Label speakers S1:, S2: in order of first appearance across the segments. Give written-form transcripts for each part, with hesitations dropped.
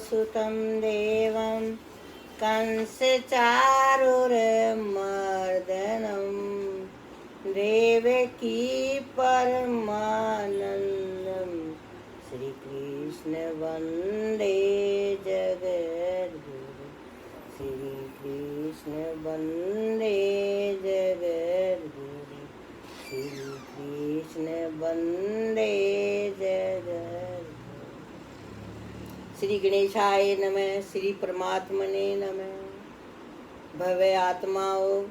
S1: सुतं देवं कंसचारुर्मर्दनं देवकी परमानन्दं श्रीकृष्ण वन्दे जगद्गुरु श्रीकृष्ण वन्दे जगद्गुरु श्रीकृष्ण वन्दे जगद्गुरु। श्री गणेशाय नमः। श्री परमात्मने नमः। भव्य आत्माओं,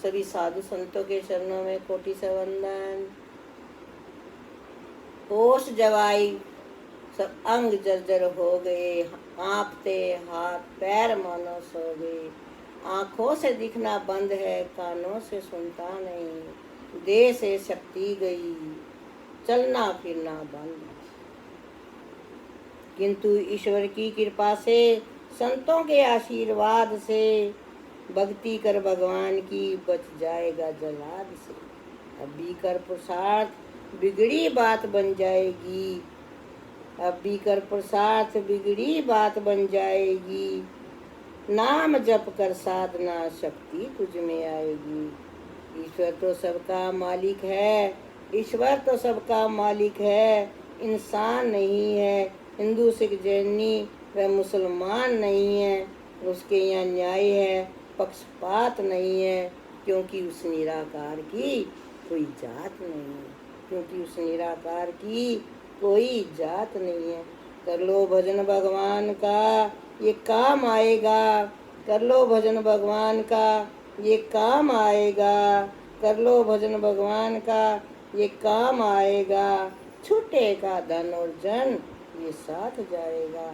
S1: सभी साधु संतों के चरणों में कोटि से वंदन। होश जवाई, सब अंग जर्जर हो गए, कांपते हाथ पैर मानो सो गए। आंखों से दिखना बंद है, कानों से सुनता नहीं, देह से शक्ति गई, चलना फिरना बंद। किंतु ईश्वर की कृपा से, संतों के आशीर्वाद से, भक्ति कर भगवान की, बच जाएगा जलाद से। अब भी कर पुरुषार्थ, बिगड़ी बात बन जाएगी। अब भी कर पुरुषार्थ, बिगड़ी बात बन जाएगी। नाम जप कर साधना, शक्ति तुझ में आएगी। ईश्वर तो सबका मालिक है, ईश्वर तो सबका मालिक है, इंसान नहीं है। हिंदू सिख जैनी व मुसलमान नहीं है, उसके यहाँ न्याय है, पक्षपात नहीं है। क्योंकि उस निराकार की कोई जात नहीं है, क्योंकि उस निराकार की कोई जात नहीं है। कर लो भजन भगवान का, ये काम आएगा। कर लो भजन भगवान का, ये काम आएगा। कर लो भजन भगवान का, ये काम आएगा। छूटेगा धन और जन, ये साथ जाएगा।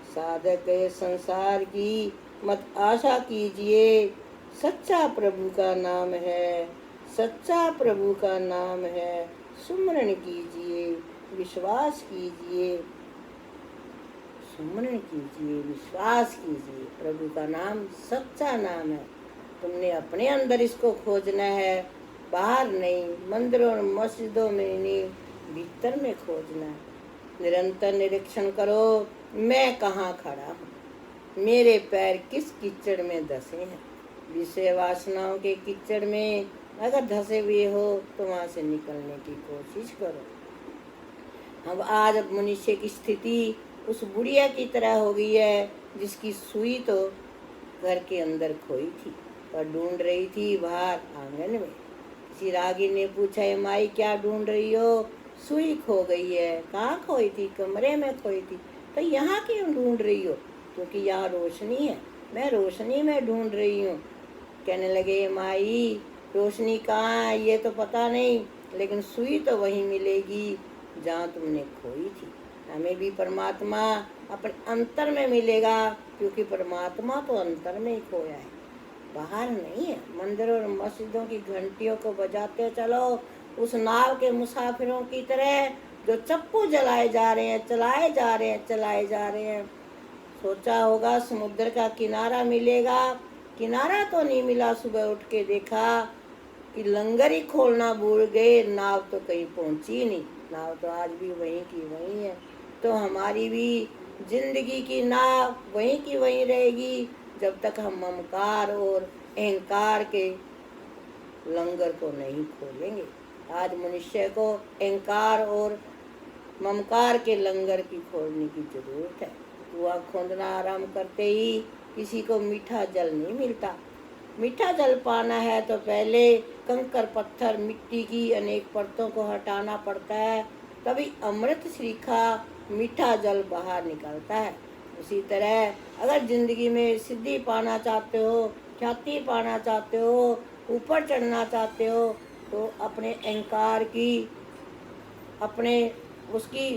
S1: साधक संसार की मत आशा कीजिए, सच्चा प्रभु का नाम है, सच्चा प्रभु का नाम है। सुमरण कीजिए, विश्वास कीजिए, सुमरण कीजिए, विश्वास कीजिए। प्रभु का नाम सच्चा नाम है। तुमने अपने अंदर इसको खोजना है, बाहर नहीं, मंदिरों और मस्जिदों में नहीं, भीतर में खोजना है। निरंतर निरीक्षण करो, मैं कहाँ खड़ा हूँ, मेरे पैर किस कीचड़ में धसे हैं। विषय वासनाओं के कीचड़ में अगर धसे हुए हो तो वहाँ से निकलने की कोशिश करो। अब आज मनुष्य की स्थिति उस बुढ़िया की तरह हो गई है जिसकी सुई तो घर के अंदर खोई थी और ढूंढ रही थी बाहर आंगन में। किसी रागी ने पूछा, है माई क्या ढूंढ रही हो? सुई खो गई है। कहाँ खोई थी? कमरे में खोई थी। तो यहाँ क्यों ढूंढ रही हो? क्योंकि यहाँ रोशनी है, मैं रोशनी में ढूंढ रही हूँ। कहने लगे, माई रोशनी कहाँ है ये तो पता नहीं, लेकिन सुई तो वहीं मिलेगी जहाँ तुमने खोई थी। हमें भी परमात्मा अपने अंतर में मिलेगा, क्योंकि परमात्मा तो अंतर में ही खोया है, बाहर नहीं है। मंदिरों और मस्जिदों की घंटियों को बजाते चलो, उस नाव के मुसाफिरों की तरह जो चप्पू जलाए जा रहे हैं, चलाए जा रहे हैं, चलाए जा रहे हैं। सोचा होगा समुद्र का किनारा मिलेगा, किनारा तो नहीं मिला। सुबह उठ के देखा कि लंगर ही खोलना भूल गए, नाव तो कहीं पहुंची नहीं। नाव तो आज भी वहीं की वहीं है। तो हमारी भी जिंदगी की नाव वहीं की वहीं रहेगी जब तक हम ममकार और अहंकार के लंगर को नहीं खोलेंगे। आज मनुष्य को अहंकार और ममकार के लंगर की खोलने की जरूरत है। कुआं खोदना आरंभ करते ही किसी को मीठा जल नहीं मिलता। मीठा जल पाना है तो पहले कंकर पत्थर मिट्टी की अनेक परतों को हटाना पड़ता है, तभी अमृत श्रीखा मीठा जल बाहर निकलता है। उसी तरह अगर जिंदगी में सिद्धि पाना चाहते हो, ख्याति पाना चाहते हो, ऊपर चढ़ना चाहते हो, तो अपने अहंकार की, अपने उसकी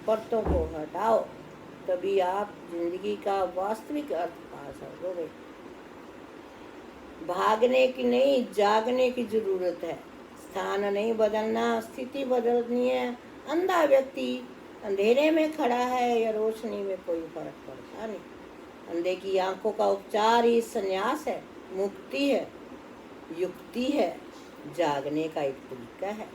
S1: परतों को हटाओ, तभी आप जिंदगी का वास्तविक अर्थ पा सकोगे। भागने की नहीं, जागने की जरूरत है। स्थान नहीं बदलना, स्थिति बदलनी है। अंधा व्यक्ति अंधेरे में खड़ा है या रोशनी में, कोई फर्क पड़ता नहीं। अंधे की आंखों का उपचार ही संन्यास है, मुक्ति है, युक्ति है, जागने का एक तरीका है।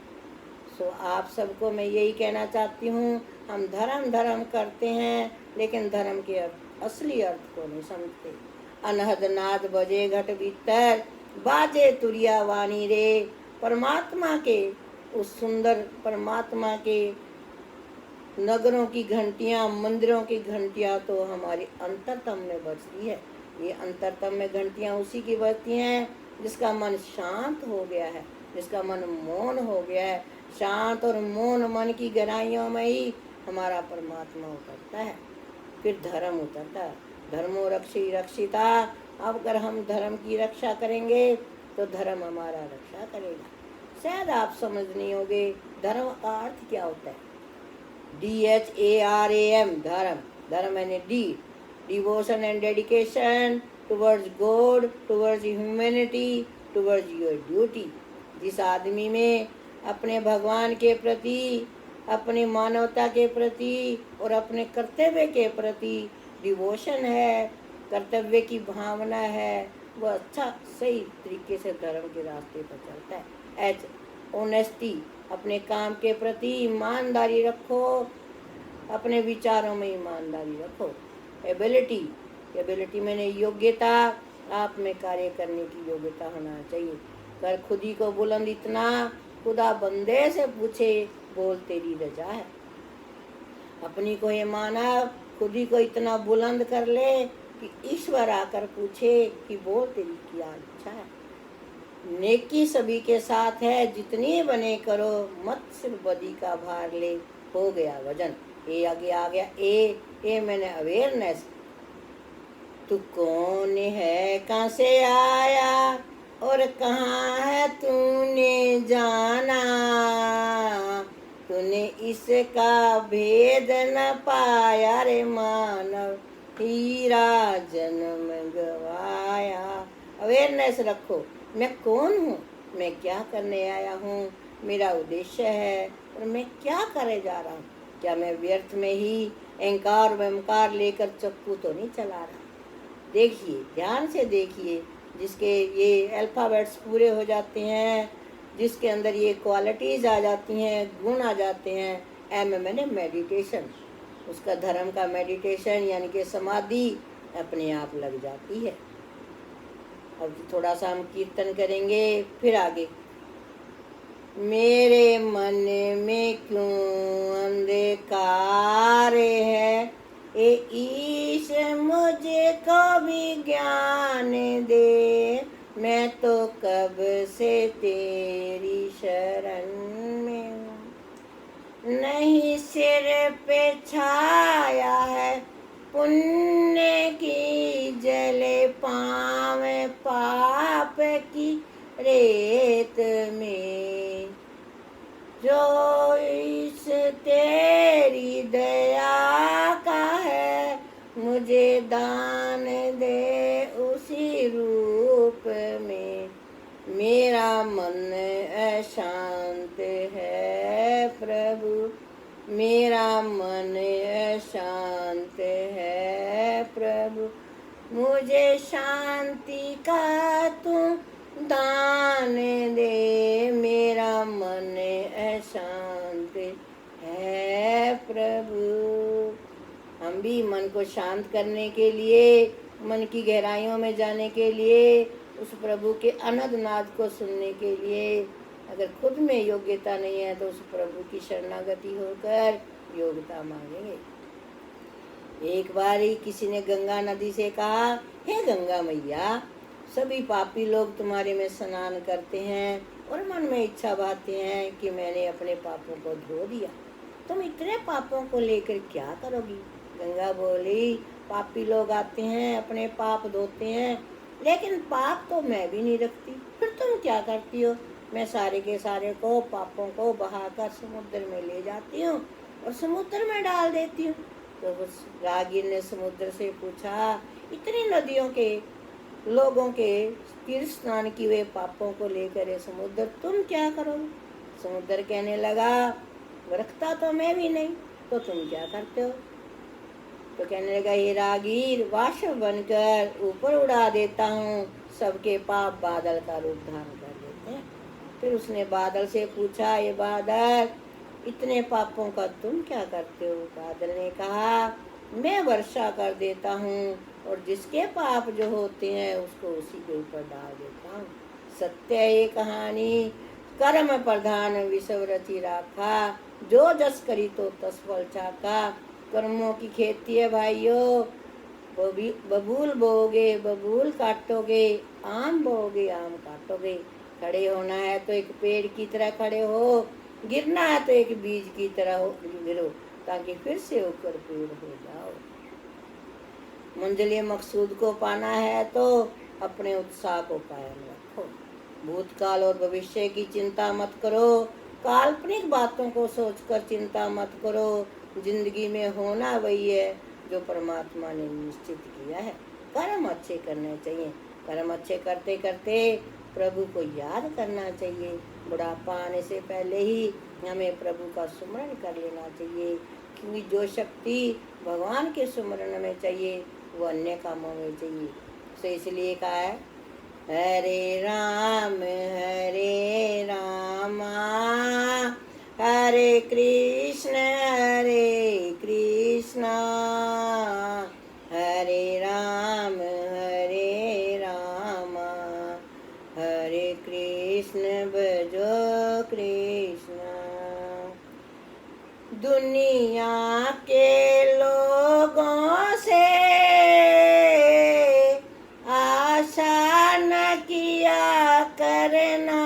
S1: सो आप सबको मैं यही कहना चाहती हूँ, हम धर्म धर्म करते हैं लेकिन धर्म के असली अर्थ को नहीं समझते। अनहद नाद बजे घट भीतर, बाजे तुरिया वाणी रे। परमात्मा के, उस सुंदर परमात्मा के नगरों की घंटियां, मंदिरों की घंटियां तो हमारी अंतरतम में बजती है। ये अंतरतम में घंटियां उसी की बजती हैं जिसका मन शांत हो गया है, जिसका मन मौन हो गया है। शांत और मौन मन की गहराइयों में ही हमारा परमात्मा उतरता है, फिर धर्म उतरता है। धर्मो रक्षी रक्षिता। अब अगर हम धर्म की रक्षा करेंगे तो धर्म हमारा रक्षा करेगा। शायद आप समझ नहीं होगे धर्म का अर्थ क्या होता है। DHARAM, धर्म। धर्म यानी D, devotion and dedication towards God, towards humanity, towards your duty. जिस आदमी में अपने भगवान के प्रति, अपनी मानवता के प्रति और अपने कर्तव्य के प्रति डिवोशन है, कर्तव्य की भावना है, वो अच्छा सही तरीके से धर्म के रास्ते पर चलता है। एच, ऑनेस्टी, अपने काम के प्रति ईमानदारी रखो, अपने विचारों में ईमानदारी रखो। एबिलिटी, एबिलिटी मैंने योग्यता, आप में कार्य करने की योग्यता होना चाहिए। कर खुद ही को बुलंद इतना, खुदा बंदे से पूछे बोल तेरी रजा है। अपनी को ये मानव खुद ही को इतना बुलंद कर ले कि ईश्वर आकर पूछे कि बोल तेरी क्या इच्छा है। नेकी सभी के साथ है, जितनी बने करो, मत सिर्फ बदी का भार ले, हो गया वजन। ए आगे आ गया, ए मैंने अवेयरनेस। तू कौन है, कहाँ से आया और कहाँ है तूने जाना, तूने इसका भेद न पाया रे मानव, हीरा जन्म गवाया। अवेयरनेस रखो, मैं कौन हूँ, मैं क्या करने आया हूँ, मेरा उद्देश्य है और मैं क्या करे जा रहा हूँ। क्या मैं व्यर्थ में ही अहंकार ममकार लेकर चक्कू तो नहीं चला रहा। देखिए, ध्यान से देखिए, जिसके ये अल्फ़ाबेट्स पूरे हो जाते हैं, जिसके अंदर ये क्वालिटीज़ आ जाती हैं, गुण आ जाते हैं। एम मैंने मेडिटेशन, उसका धर्म का मेडिटेशन यानी कि समाधि अपने आप लग जाती है। अब थोड़ा सा हम कीर्तन करेंगे, फिर आगे। मेरे मन में क्यों अंधकार है, ए ईश मुझे को भी ज्ञान दे, मैं तो कब से तेरी शरण में हूँ। नहीं सिर पे छाया है पुण्य की जले पाँव, पाप की रेत में, जो इस तेरी दया का है, मुझे दान दे उसी रूप में। मेरा मन अशांत है प्रभु, मेरा मन अशांत है प्रभु, मुझे शांति का तू दान दे। मेरा मन अशांत है प्रभु। हम भी मन को शांत करने के लिए, मन की गहराइयों में जाने के लिए, उस प्रभु के अनंत नाद को सुनने के लिए, अगर खुद में योग्यता नहीं है तो उस प्रभु की शरणागति होकर योग्यता मांगेंगे। एक बार ही किसी ने गंगा नदी से कहा, हे गंगा मैया, सभी पापी लोग तुम्हारे में स्नान करते हैं और मन में इच्छा भाते हैं कि मैंने अपने पापों को धो दिया, तुम इतने पापों को लेकर क्या करोगी। गंगा बोली, पापी लोग आते हैं, अपने पाप धोते हैं, लेकिन पाप तो मैं भी नहीं रखती, फिर तुम क्या करती हो। मैं सारे के सारे को पापों को बहाकर समुद्र में ले जाती हूँ और समुद्र में डाल देती हूँ। तो उस रागीर ने समुद्र से पूछा, इतनी नदियों के लोगों के तीर्थ स्नान किए हुए पापों को लेकर ये समुद्र तुम क्या करोगे। समुद्र कहने लगा, रखता तो मैं भी नहीं, तो तुम क्या करते हो। तो कहने लगा, ये रागीर वाष्प बनकर ऊपर उड़ा देता हूँ, सबके पाप बादल का रूप धारण कर देते हैं। फिर उसने बादल से पूछा, ये बादल, इतने पापों का तुम क्या करते हो? बादल ने कहा, मैं वर्षा कर देता हूँ और जिसके पाप जो होते हैं उसको उसी के ऊपर डाल देता हूँ। सत्य है ये कहानी, कर्म प्रधान विषव रचि राखा, जो जस करी तो तस फल चाका। कर्मों की खेती है भाइयों, बबूल बोओगे बबूल काटोगे, आम बोओगे आम काटोगे। खड़े होना है तो एक पेड़ की तरह खड़े हो, गिरना है तो एक बीज की तरह हो गिरो, ताकि फिर से होकर पेड़ हो जाओ। मंजिल मकसूद को पाना है तो अपने उत्साह को कायम रखो। भूतकाल और भविष्य की चिंता मत करो, काल्पनिक बातों को सोचकर चिंता मत करो। जिंदगी में होना वही है जो परमात्मा ने निश्चित किया है। कर्म अच्छे करने चाहिए, कर्म अच्छे करते करते प्रभु को याद करना चाहिए। बुढ़ापा आने से पहले ही हमें प्रभु का सुमरण कर लेना चाहिए, क्योंकि जो शक्ति भगवान के सुमरण में चाहिए वो अन्य कामों में चाहिए। तो इसलिए कहा है, हरे राम हरे कृष्ण हरे राम हरे कृष्ण भजो कृष्ण। दुनिया के लोगों से आशा न किया करना,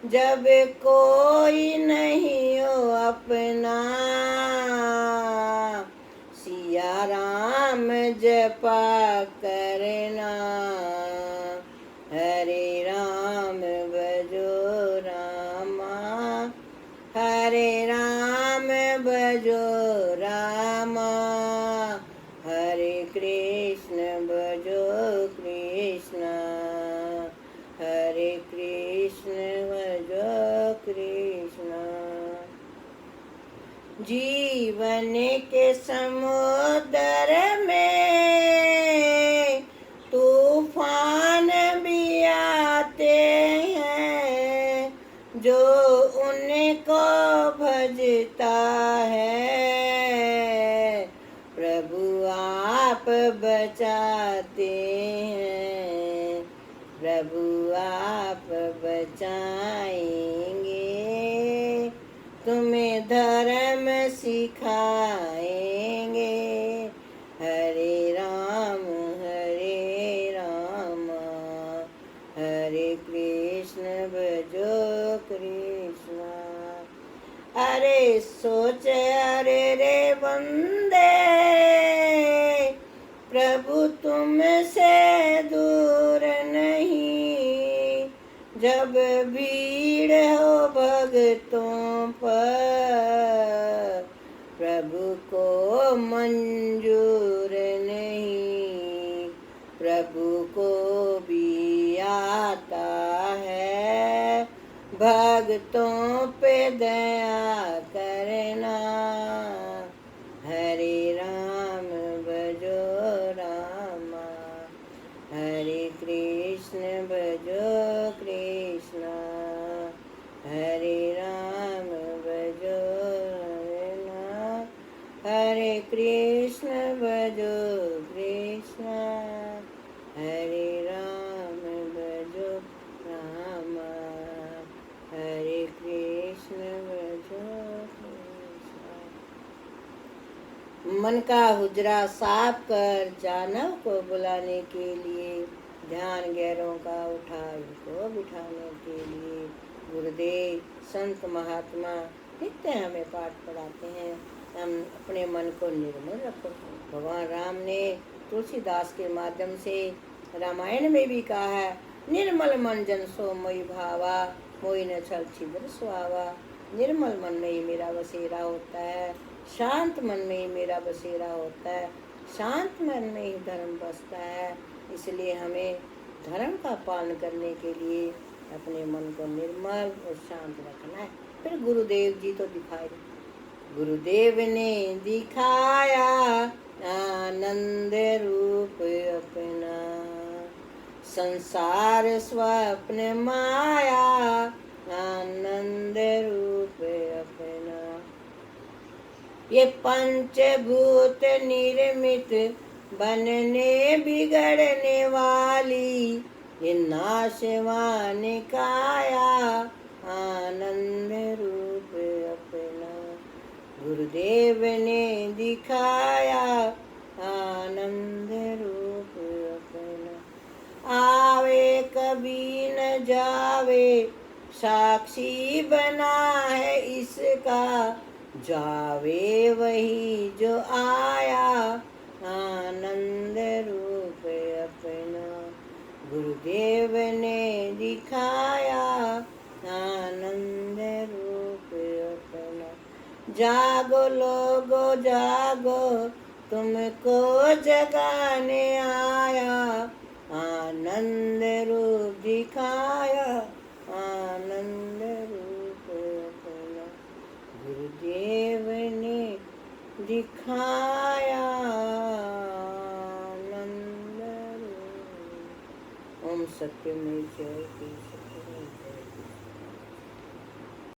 S1: जब कोई नहीं हो अपना, सिया राम जपा करना। हरे राम भजो रामा, हरे राम भजो रामा, हरे कृष्ण भजो कृष्ण, हरे कृष्ण भजो कृष्ण। जीवन के समुद्र में तूफान भी आते हैं, जो उनको भजता है प्रभु आप बचाते हैं, प्रभु आप बचाएंगे, तुम्हें धर्म सिखाएंगे। हरे राम हरे कृष्ण भजो कृष्ण। अरे सोच अरे रे बंदे, प्रभु तुमसे दूर नहीं, जब भीड़ हो भक्तों पर, प्रभु को मंजूर नहीं, प्रभु को भी आता है भक्तों पे दया करना। हरे राम भजो रामा, हरे कृष्ण भजो कृष्ण, हरे राम भजो राम, हरे कृष्ण भजो कृष्ण, हरे राम भजो राम, हरे कृष्ण भजो कृष्ण। मन का हुजरा साफ कर जानव को बुलाने के लिए, ध्यान गैरों का उठा इनको बिठाने के लिए। गुरुदेव संत महात्मा नित्य हमें पाठ पढ़ाते हैं, हम अपने मन को निर्मल रखो। भगवान राम ने तुलसीदास के माध्यम से रामायण में भी कहा है, निर्मल मन जन सो मोहि भावा, मोहि न छल छिद्र सुहावा। निर्मल मन में ही मेरा बसेरा होता है, शांत मन में ही मेरा बसेरा होता है, शांत मन में ही धर्म बसता है। इसलिए हमें धर्म का पालन करने के लिए अपने मन को निर्मल और शांत रखना है। फिर गुरुदेव जी तो दिखाए, गुरुदेव ने दिखाया आनंद रूप अपना, संसार स्वप्न माया आनंद रूप अपना। ये पंचभूत निर्मित बनने बिगड़ने वाली ये नाशवान काया आनंद रूप अपना। गुरुदेव ने दिखाया आनंद रूप अपना। आवे कभी न जावे साक्षी बना है इसका, जावे वही जो आया आनंद रूप अपना। गुरुदेव ने दिखाया आनंद रूप अपना। जागो लोगो जागो तुमको जगाने आया, आनंद रूप दिखाया आनंद रूप अपना। गुरुदेव ने दिखाया आनंद रूप। ओम सत्यमेव जयते।